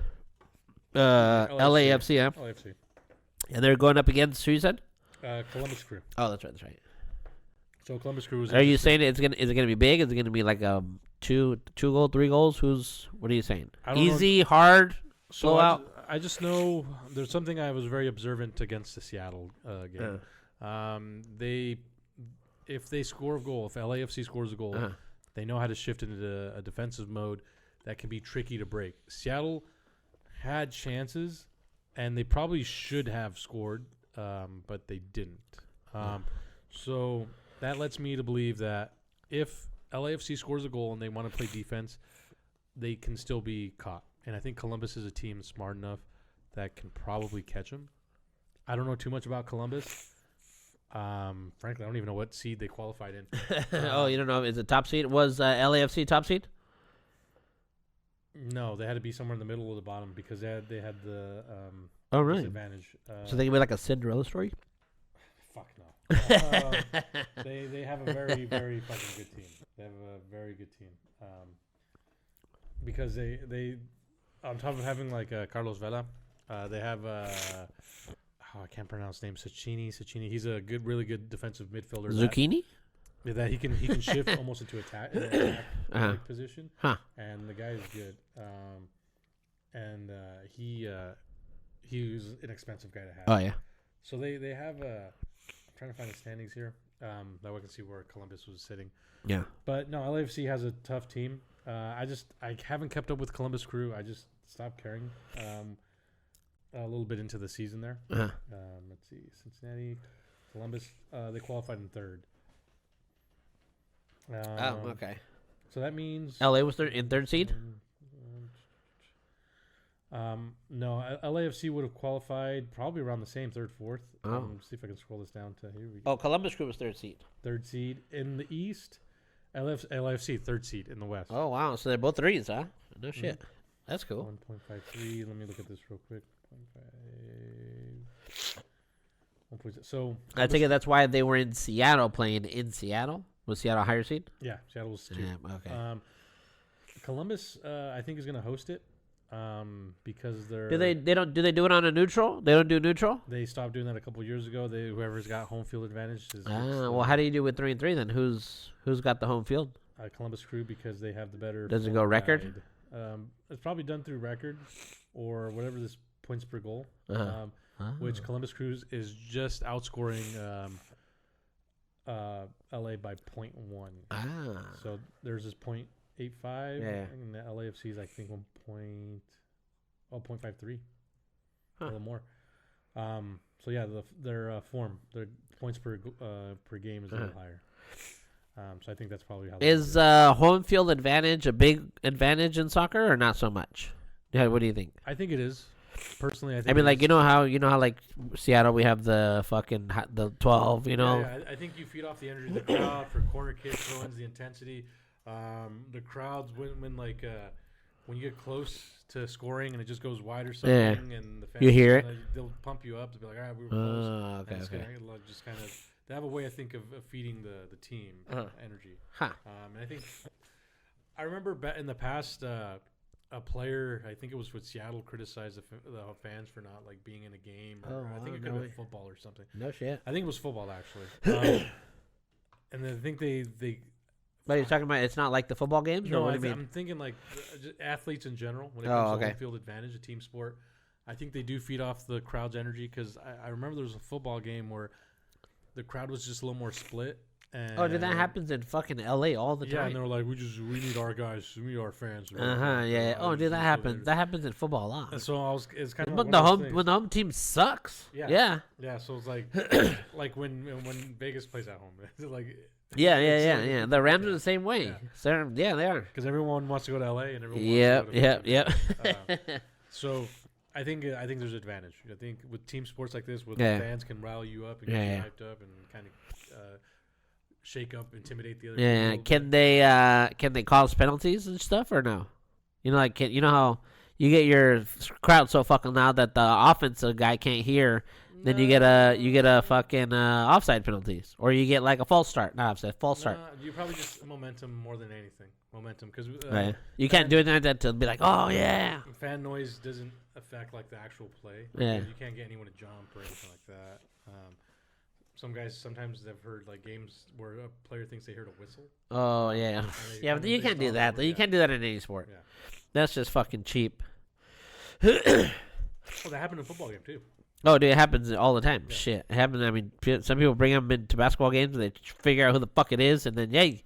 LAFC, yeah? LAFC. And they're going up against who you said? Columbus Crew. Oh, that's right. So Columbus Crew is. Are you saying is it gonna be big? Is it gonna be like two goal, 3 goals? What are you saying? I don't know. Easy, hard, So blowout. I just know there's something I was very observant against the Seattle game. If they score a goal, if LAFC scores a goal, they know how to shift into a defensive mode that can be tricky to break. Seattle had chances, and they probably should have scored, but they didn't. So that lets me to believe that if LAFC scores a goal and they want to play defense, they can still be caught. And I think Columbus is a team smart enough that can probably catch them. I don't know too much about Columbus. Frankly, I don't even know what seed they qualified in. Oh, you don't know? Is it top seed? Was LAFC top seed? No, they had to be somewhere in the middle or the bottom because they had the Oh, really? disadvantage. So they can be like a Cinderella story? Fuck no. They have a very, very fucking good team. They have a very good team. Because they on top of having like Carlos Vela, they have I can't pronounce his name. Sacchini. He's a really good defensive midfielder. Zucchini? That he can shift almost into an attack position. Huh. And the guy is good. He was an expensive guy to have. Oh, yeah. So they have I'm trying to find the standings here. That way I can see where Columbus was sitting. Yeah. But no, LAFC has a tough team. I haven't kept up with Columbus Crew. I just stopped caring. A little bit into the season there. Let's see, Cincinnati, Columbus. They qualified in third. Okay. So that means LA was in third seed? No, LAFC would have qualified probably around the same third, fourth. Oh. See if I can scroll this down to here. We go. Oh, Columbus Crew was third seed. Third seed in the East. LAFC third seed in the West. Oh, wow. So they're both threes, huh? No shit. That's cool. 1.53. Let me look at this real quick. 1.6. So I take it that's why they were in Seattle playing in Seattle. Was Seattle a higher seed? yeah, Seattle was 2. Yeah, okay. Columbus, I think, is going to host it because they're. Do they do it on a neutral? They don't do neutral? They stopped doing that a couple years ago. Whoever's got home field advantage is. Well, how do you do with 3-3 then? Who's got the home field? Columbus Crew because they have the better. Does it go record? guide. It's probably done through record or whatever this points per goal. Which Columbus Crew is just outscoring LA by 0.1. So there's this 0.85, and the LAFC is I think 0.53, a little more. So yeah, their points per game is a little higher. So I think that's probably how. Is home field advantage a big advantage in soccer or not so much? Yeah, what do you think? I think it is. Personally, I think. I mean, like you know how like Seattle, we have the fucking the 12. You know. Yeah, I think you feed off the energy of the crowd for corner kicks, throw ins, the intensity. The crowds when you get close to scoring and it just goes wide or something, and the fans, you hear it, they'll pump you up to be like, all right, we were close. Okay. Just kind of they have a way, I think, of feeding the team energy. Huh. And I think I remember in the past. A player, I think it was with Seattle, criticized the fans for not like being in a game. I think it could have been football or something. No shit. I think it was football actually. And I think they But you're talking about it's not like the football games, or No, what do you mean? I'm thinking like just athletes in general. When it Oh, comes to okay. home field advantage, a team sport, I think they do feed off the crowd's energy. Because I remember there was a football game where the crowd was just a little more split. And Oh, dude, that happens in fucking LA all the Yeah, and time. they were like, we need our guys, we need our fans. Yeah. Oh, dude, that happens. That happens in football a lot. And so it's kind of But like the one of those home things. when the home team sucks. Yeah. Yeah. Yeah, so it's like like when Vegas plays at home, it's like Yeah. The Rams are the same way. Yeah. So, yeah, they are. because everyone wants to go to LA and everyone Yep. wants to go to Yep. So I think there's advantage. I think with team sports like this, where Yeah. the fans can rally you up and Yeah, get you yeah. hyped up and kind of shake up, intimidate the other. Yeah. team a little Can they cause penalties and stuff or no? You know, like you know how you get your crowd so fucking loud that the offensive guy can't hear. Then you get a fucking offside penalties, or you get like a false start, not offside, false start. You probably just momentum more than anything. Momentum, because Right. You can't do anything like that to be like, oh yeah. fan noise doesn't affect like the actual play. Yeah. You can't get anyone to jump or anything like that. Some guys sometimes have heard like games where a player thinks they heard a whistle. Oh yeah. they Yeah, but you they can't do stop that. over, Though. You yeah. can't do that in any sport. Yeah. That's just fucking cheap. Oh, that happened in a football game too. Oh, dude, it happens all the time. Yeah. Shit, it happens. I mean, some people bring them into basketball games and they figure out who the fuck it is, and then yay,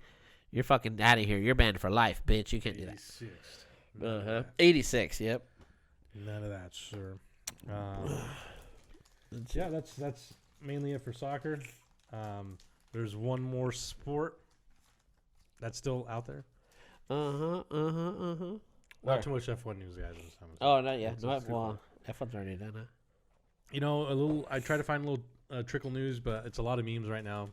you're fucking out of here. You're banned for life, bitch. You can't do that. 86. None of that. 86. Yep. None of that, sir. Yeah, that's mainly it for soccer. There's one more sport that's still out there. Where? Not too much F1 news, guys. This time. Oh, not yet. It's No, good well, F1's already done, huh? You know, a little. I try to find a little trickle news, but it's a lot of memes right now.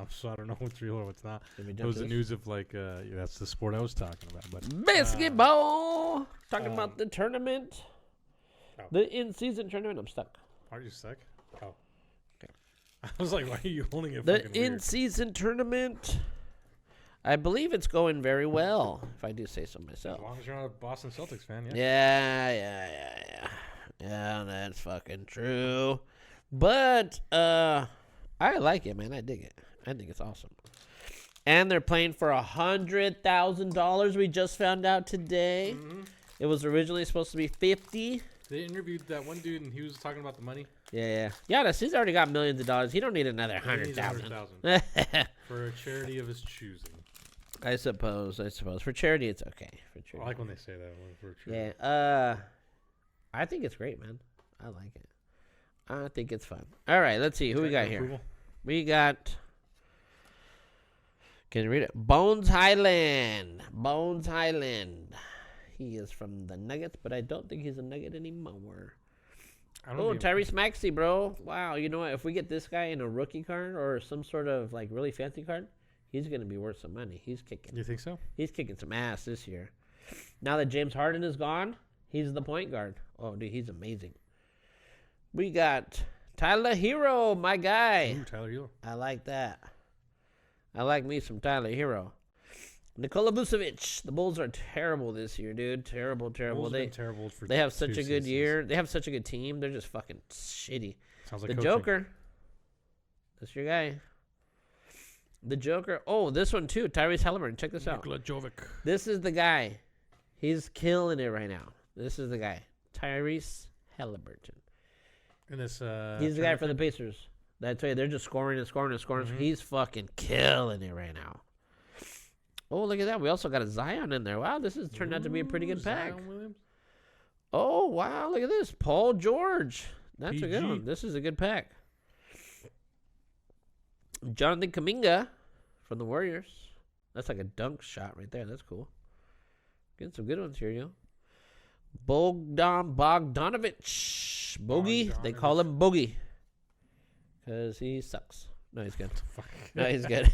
So I don't know what's real or what's not. Did we It jump was to the this? news of like that's the sport I was talking about. But Basketball. Talking um, about the tournament. Oh. The in-season tournament. I'm stuck. Are you sick? Oh, Okay. I was like, why are you holding it? The fucking weird? in-season tournament. I believe it's going very well, if I do say so myself. As long as you're not a Boston Celtics fan, yeah. Yeah. Yeah, that's fucking true. But I like it, man. I dig it. I think it's awesome. And they're playing for $100,000. We just found out today. Mhm. It was originally supposed to be 50. They interviewed that one dude, and he was talking about the money. Yeah. Giannis, he's already got millions of dollars. He don't need another He needs 100,000. 100,000 for a charity of his choosing. I suppose. For charity, it's okay. For I charity. like when they say that. For charity. Yeah. I think it's great, man. I like it. I think it's fun. All right, let's see who we got here. Approval? We got. Can you read it? Bones Highland. He is from the Nuggets, but I don't think he's a Nugget anymore. I don't Oh, think- Tyrese Maxey, bro. Wow, you know what? If we get this guy in a rookie card or some sort of like really fancy card, he's gonna be worth some money. He's kicking. You think so? He's kicking some ass this year. Now that James Harden is gone, he's the point guard. Oh, dude, he's amazing. We got Tyler Hero, my guy. Ooh, Tyler Hero. I like that. I like me some Tyler Hero. Nikola Vucevic. The Bulls are terrible this year, dude. Terrible. Bulls have been terrible for They have such 2 a good seasons. year. They have such a good team. They're just fucking shitty. Sounds like The coaching. Joker. That's your guy. The Joker. Oh, this one too. Tyrese Halliburton. Check this out. Nikola Jovic. This is the guy. He's killing it right now. This is the guy. Tyrese Halliburton. And this. He's the guy for the Pacers. I tell you, they're just scoring and scoring and scoring. Mhm. He's fucking killing it right now. Oh, look at that. We also got a Zion in there. Wow, this has turned out to be a pretty good pack. Zion Williams? Oh, wow. Look at this. Paul George. That's a good PG. one. This is a good pack. Jonathan Kuminga from the Warriors. That's like a dunk shot right there. That's cool. Getting some good ones here, yo. Bogdanovich. Bogey. They call him Bogey. Because he sucks. No, he's good. Fuck. No, he's good.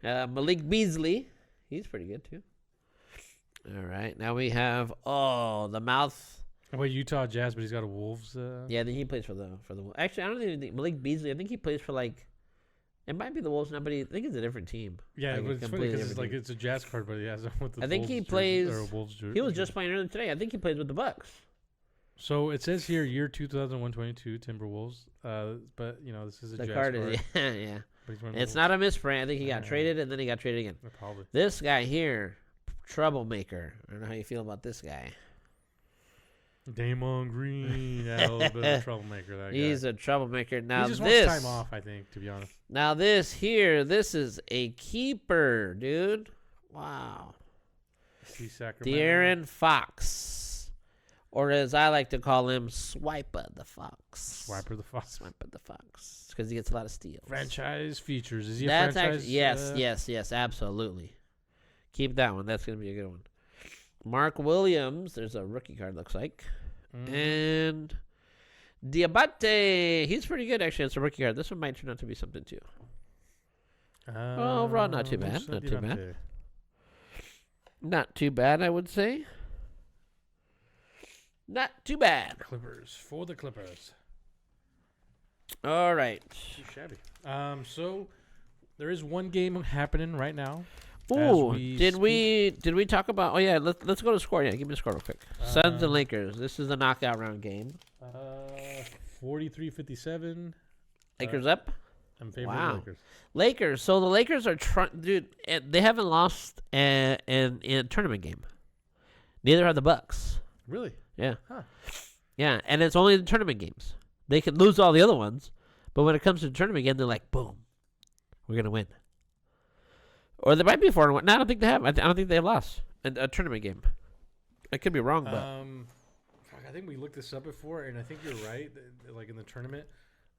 Malik Beasley. He's pretty good, too. All right. Now we have, the mouth. Wait, Utah Jazz, but he's got a Wolves. Yeah, then he plays for the Actually, I don't even think Malik Beasley. I think he plays for it might be the Wolves now, but I think it's a different team. Yeah, Like, but a it's funny completely because it's different like it's a Jazz card, but he has it with the. I think Bulls he jersey, plays- or Wolves jersey. He was just playing earlier today. I think he plays with the Bucks. So it says here year 2001-22 Timberwolves, but this is a The Jazz card card. is yeah. But he's one of It's the- not a misprint. I think he got Yeah. traded and then he got traded again. Probably. This guy here, troublemaker. I don't know how you feel about this guy. Damon Green. Yeah, a little bit of a troublemaker. That He's guy. a troublemaker. Now He just this, wants time off, I think, to be honest. now this here, this is a keeper, dude. Wow. See Sacramento. De'Aaron Fox, or as I like to call him, Swiper the Fox. Swiper the Fox. Swiper the Fox, because he gets a lot of steals. Franchise features. Is he a That's franchise? actually yes, absolutely. Keep that one. That's gonna be a good one. Mark Williams. There's a rookie card. Looks like. And Diabate, he's pretty good actually. It's a rookie card. This one might turn out to be something too. Overall, not too bad. Musa Not too bad. Diabate. Not too bad, I would say. Not too bad. Clippers for the Clippers. All right. Too shabby. So there is one game happening right now. Ooh, we did speak. we talk about? Oh yeah, let's go to score. Yeah, give me the score real quick. Suns and Lakers. This is the knockout round game. 43-57. Lakers up. I'm favor Wow. of the Lakers. Lakers. So the Lakers are dude. They haven't lost in a tournament game. Neither have the Bucks. Really? Yeah. Huh. Yeah, and it's only the tournament games. They can lose all the other ones, but when it comes to the tournament game, they're like, boom, we're gonna win. Or they might be 4-1. No, I don't think they have. I don't think they have lost a tournament game. I could be wrong, but I think we looked this up before, and I think you're right. Like in the tournament,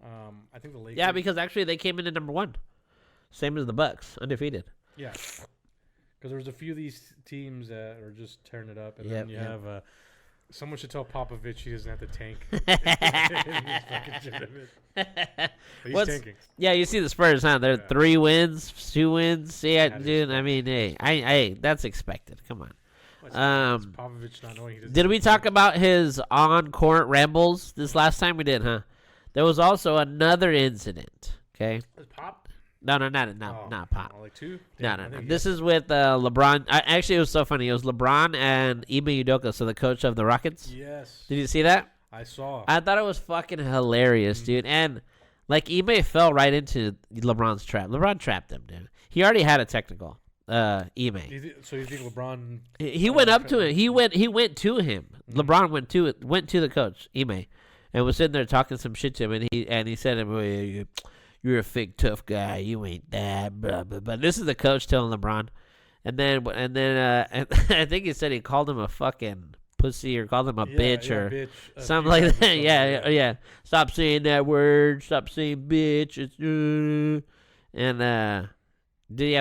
I think the Lakers. yeah, because actually they came in at number 1, same as the Bucks, undefeated. Yeah, because there's a few of these teams that are just tearing it up, and Yep, then you yep. have. Someone should tell Popovich he doesn't have to tank. He's fucking legitimate. But he's What's- tanking. Yeah, you see the Spurs, huh? They're Yeah. 3 wins, 2 wins. See, Yeah, dude. I mean, hey, that's expected. Come on. What's Popovich not knowing he doesn't Did we talk about his on-court rambles this last time? We did, huh? There was also another incident. Okay. Is Pop? No, not Pop. Like 2? No. I think This is with LeBron. Actually, it was so funny. It was LeBron and Ime Udoka, so the coach of the Rockets. Yes. Did you see that? I saw. I thought it was fucking hilarious, dude. And like Ime fell right into LeBron's trap. LeBron trapped him, dude. He already had a technical. Ime. So you think LeBron? He went up to him. He went to him. LeBron went to the coach, Ime, and was sitting there talking some shit to him. And he said, "Well, you're a fake tough guy. You ain't that." Blah, blah, blah. This is the coach telling LeBron, and then I think he said he called him a fucking pussy or called him a bitch or bitch, something like that. Yeah. Stop saying that word. Stop saying bitch. It's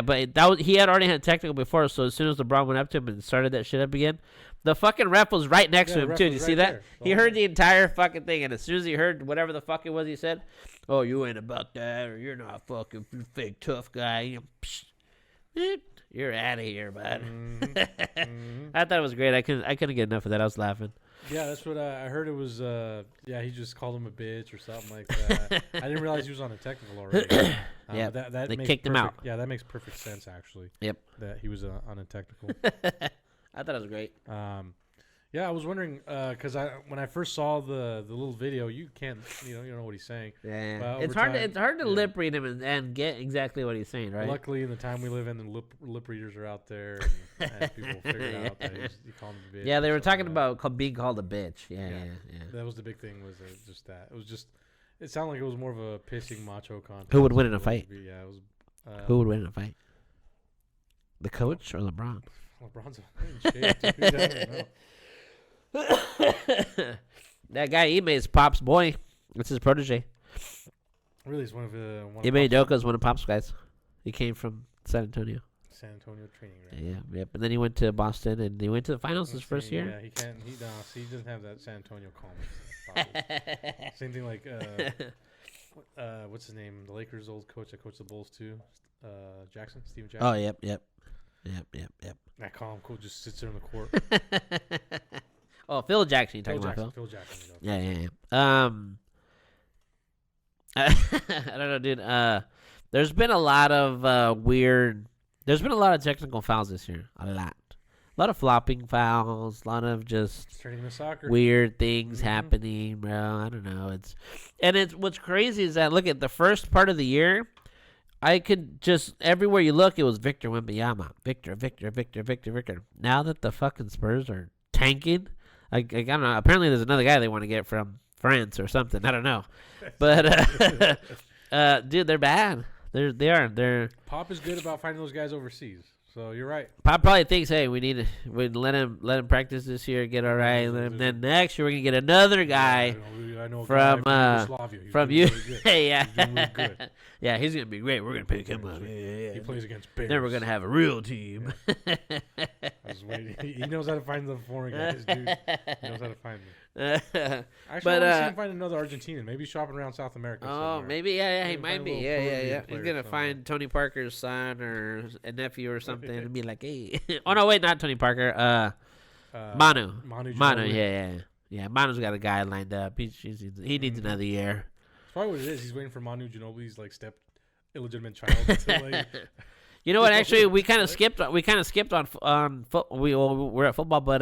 but he had already had technical before. So as soon as LeBron went up to him and started that shit up again, the fucking ref was right next to Yeah, him the too. ref Did you was see right that? there. He heard the entire fucking thing, and as soon as he heard whatever the fuck it was, he said, "Oh, you ain't about that, or you're not fucking fake tough guy. You're out of here, bud." I thought it was great. I couldn't get enough of that. I was laughing. Yeah, that's what I heard. It was. He just called him a bitch or something like that. I didn't realize he was on a technical already. Yeah, that they makes kicked him out. Yeah, that makes perfect sense actually. Yep. That he was on a technical. I thought it was great. Yeah, I was wondering because when I first saw the little video, you don't know what he's saying. Yeah, Well, it's over hard. time, It's hard to yeah. lip read him and get exactly what he's saying, right? Luckily, in the time we live in, the lip readers are out there, and people figured out that he called him a bitch. Yeah, they or were something talking like about being called a bitch. Yeah. that. That was the big thing. Was just that? It was just. It sounded like it was more of a pissing macho contest. Who would win in a It was- fight? Yeah, it was. Who would win in a fight? The coach or LeBron? LeBron's in shape, dude. I don't know. That guy Ime is Pop's boy. It's his protege. Really, it's one of the Ime Udoka is one of Pop's guys. He came from San Antonio. San Antonio training ground. Yeah, yep. And then he went to Boston, and he went to the finals his first year. Yeah, he can't. He doesn't have that San Antonio calm. Same thing like what's his name? The Lakers' old coach that coached the Bulls too. Steven Jackson. Oh, yep. That calm coach just sits there on the court. Oh, Phil Jackson. You talking about Phil? Phil Jackson. Yeah. I don't know, dude. There's been a lot of weird. There's been a lot of technical fouls this year. A lot of flopping fouls. A lot of just It's turning into soccer. weird things Mhm. happening, bro. I don't know. It's what's crazy is that look at the first part of the year. I could just everywhere you look, it was Victor Wembanyama, Victor. Now that the fucking Spurs are tanking, I don't know. Apparently, there's another guy they want to get from France or something. I don't know, but dude, they're bad. They're. Pop is good about finding those guys overseas. So you're right. Pop probably thinks, hey, we let him practice this year, get all right. Then next year we're gonna get another guy I know a from guy Yugoslavia. He's from doing you. really good. Yeah, He's doing really good. yeah, he's gonna be great. We're gonna pick him up. Yeah. He plays against Bears. Then we're gonna have a real team. I was waiting. He knows how to find the foreign guys, dude. He knows how to find them. Actually, But, I want to see him find another Argentinian. Maybe shopping around South America. Oh, somewhere. maybe, yeah, he Maybe might find a be, little yeah. Peruvian He's player gonna somewhere. find Tony Parker's son or a nephew or something and be like, hey, oh no, wait, not Tony Parker, Manu, Manu, yeah. Manu's got a guy lined up. He needs another year. That's probably what it is. He's waiting for Manu Ginobili's like illegitimate child to like. You know what? Actually, we kind of skipped on football. We're at football, but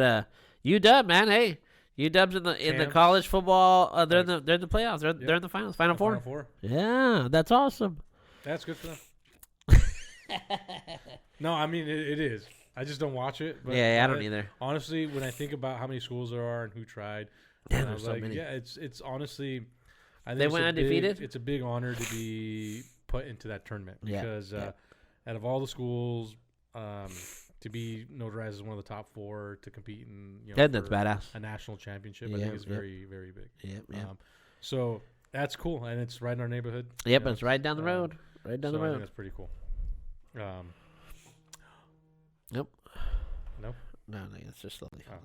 UW, man, hey, UW's in the Champs. college football. They're in the playoffs. They're in the finals, Final Four. Final Four. Yeah, that's awesome. That's good for them. No, I mean it is. I just don't watch it. But Yeah, I don't either. Honestly, when I think about how many schools there are and who tried, Yeah, and I there's was so like, many. yeah, it's honestly, I think They it's went a undefeated? it's a big honor to be put into that tournament Yeah, because yeah. Out of all the schools, to be notarized as one of the top four to compete in That's for badass. a national championship, I Yeah, think is yeah. very very big. Yeah. So that's cool, and it's right in our neighborhood. Yep, You know, it's right down the um, road. Right down so the I think road. that's pretty cool. Nope. No? No, it's just slowly. Oh.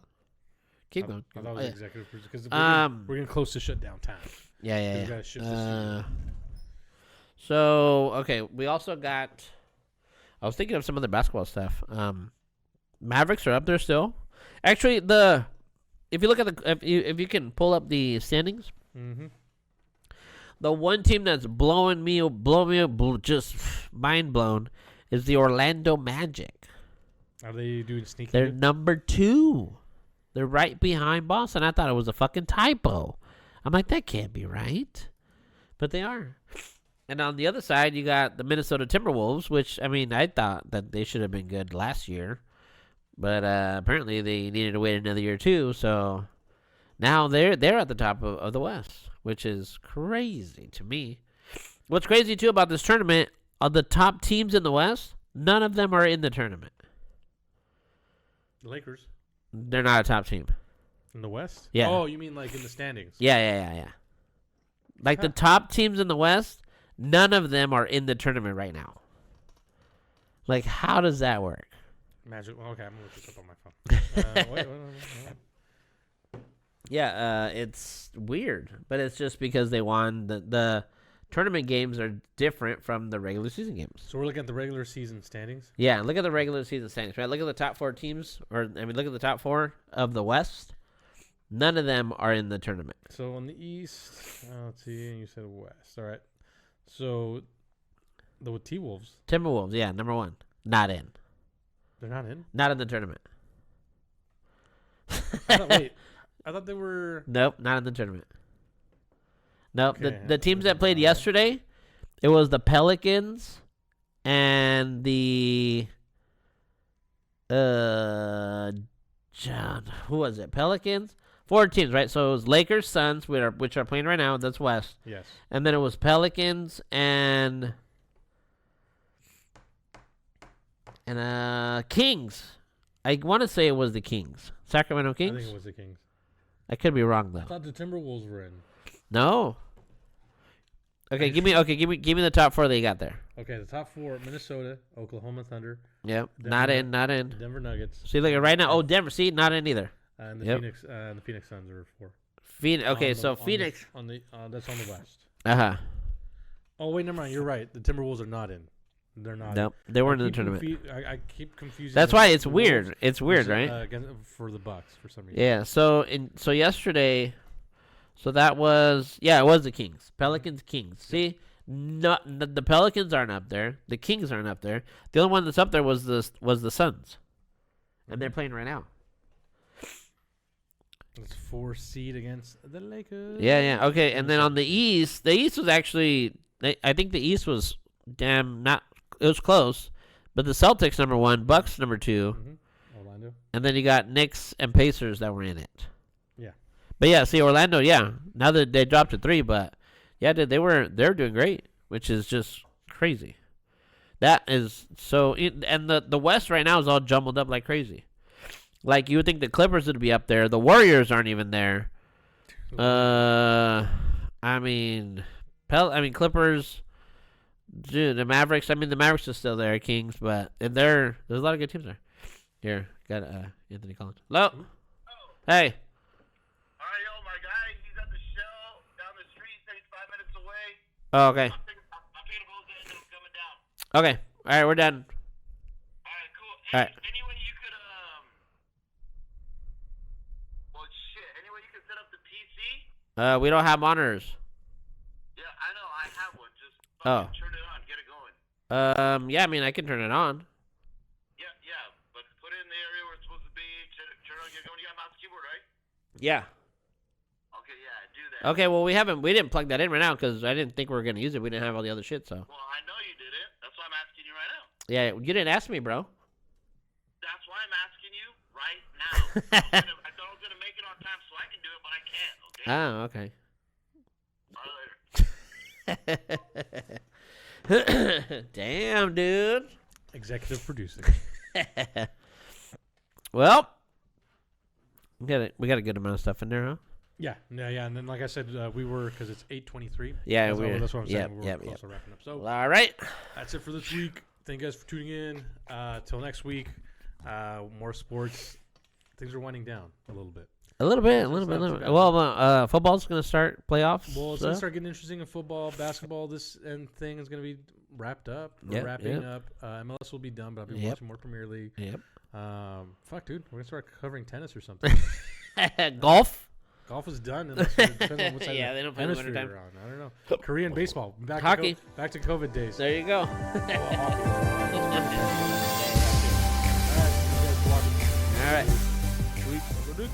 Keep I going. thought it was executive because Um, we're getting close to shutdown time. Yeah. We gotta shift this season. So okay, we also got. I was thinking of some other basketball stuff. Mavericks are up there still. Actually, if you look at if you can pull up the standings, Mm-hmm. the one team that's blowing me up, just mind blown, is the Orlando Magic. Are they doing sneaky? They're good? number 2. They're right behind Boston. I thought it was a fucking typo. I'm like, that can't be right. But they are. And on the other side, you got the Minnesota Timberwolves, which, I mean, I thought that they should have been good last year. But apparently they needed to wait another year, too. So now they're at the top of the West, which is crazy to me. What's crazy, too, about this tournament, of the top teams in the West, none of them are in the tournament. The Lakers They're not a top team. in the West. Yeah. Oh, you mean like in the standings? Yeah. Like the top teams in the West, none of them are in the tournament right now. Like, how does that work? Magic. Okay, I'm gonna look this up on my phone. Wait. Yeah, it's weird, but it's just because they won the tournament games are different from the regular season games. So we're looking at the regular season standings. Yeah, look at the regular season standings, right? Look at the top 4 teams, look at the top 4 of the West. None of them are in the tournament. So on the East, let's see. You said West. All right. So the T-Wolves, Timberwolves, yeah, number 1, not in. they're not in. Not in the tournament. Wait, I thought they were. Nope, not in the tournament. Nope. Okay, The teams that played yesterday, it was the Pelicans and the John. Who was it? Pelicans. 4 teams, right? So it was Lakers, Suns, which are playing right now. That's West. Yes. And then it was Pelicans and Kings. I want to say it was the Kings. Sacramento I Kings. think it was the Kings. I could be wrong I though. thought the Timberwolves were in. No. Okay, give me the top 4 that you got there. Okay, the top 4: Minnesota, Oklahoma Thunder, Yep. Denver- Not in. Denver Nuggets, See, look right now. Oh, Denver. See, not in either. and the Yep. Phoenix Suns are 4. Phoenix. Okay, On the- so on the- Phoenix. on the that's on the West. Oh, Oh wait, never mind. You're right. The Timberwolves are not in. They're not. nope. They weren't I in the keep tournament. I keep confusing. That's the why it's Timberwolves weird. It's weird, right? For the Bucks for some reason. Yeah. So yesterday, so that was it was the Kings, Pelicans, Kings. See, the Pelicans aren't up there. The Kings aren't up there. The only one that's up there was the Suns, and they're playing right now. It's 4 seed against the Lakers. Yeah. Okay, and then on the East was actually, I think the East was not. It was close, but the Celtics number 1, Bucks number 2, Orlando. and then you got Knicks and Pacers that were in it. Yeah. But yeah, see Orlando. Yeah, now that they dropped to 3, but yeah, they're doing great, which is just crazy. That is so. And the West right now is all jumbled up like crazy. Like you would think the Clippers would be up there. The Warriors aren't even there. I mean, Clippers. Dude, the Mavericks. I mean, the Mavericks are still there, Kings, but there's a lot of good teams there. Here, got Anthony Collins. Hello. Oh. Hey. All right, yo, my guy, he's at the shell down the street. Said he's 5 minutes away. Oh, okay. I'm picking up all the and I'm coming down. Okay. All right, we're done. All right, cool. All right. Any way you could, well, shit. Any way you could set up the PC? We don't have monitors. Yeah, I know. I have one. Just Oh. turn it on. Get it going. Yeah, I mean, I can turn it on. Yeah, but put it in the area where it's supposed to be. Turn it on. Get going. You got mouse and keyboard, right? Yeah. Okay, yeah, do that. Okay, well, we didn't plug that in right now because I didn't think we were going to use it. We didn't have all the other shit, so. Well, I know you did it. That's why I'm asking you right now. Yeah, you didn't ask me, bro. That's why I'm asking you right now. I thought I was going to make it on time so I can do it, but I can't, okay? Oh, okay. Damn, dude. Executive producing. Well, we got a good amount of stuff in there, huh? Yeah, and then like I said, we were because it's 8:23. Yeah, that's what I'm saying. We're yep. close to wrapping up. So Well, all right. that's it for this week. Thank you guys for tuning in. Till next week, more sports. Things are winding down a little bit. A little bit. not too bad. Well, football's gonna start playoffs. Well, it's so. gonna start getting interesting in football, basketball. This thing is gonna be wrapped up. We're Yep, wrapping yep. up. MLS will be done, but I'll be Yep. watching more Premier League. Yep. Fuck, dude, we're gonna start covering tennis or something. Golf. Golf is done. Unless it depends on what side Yeah, of they don't play in the hemisphere wintertime. you're on. I don't know. Korean baseball. Hockey. Back to COVID days. There you go. Well, hockey. All right, you guys watch. All right. Sweet.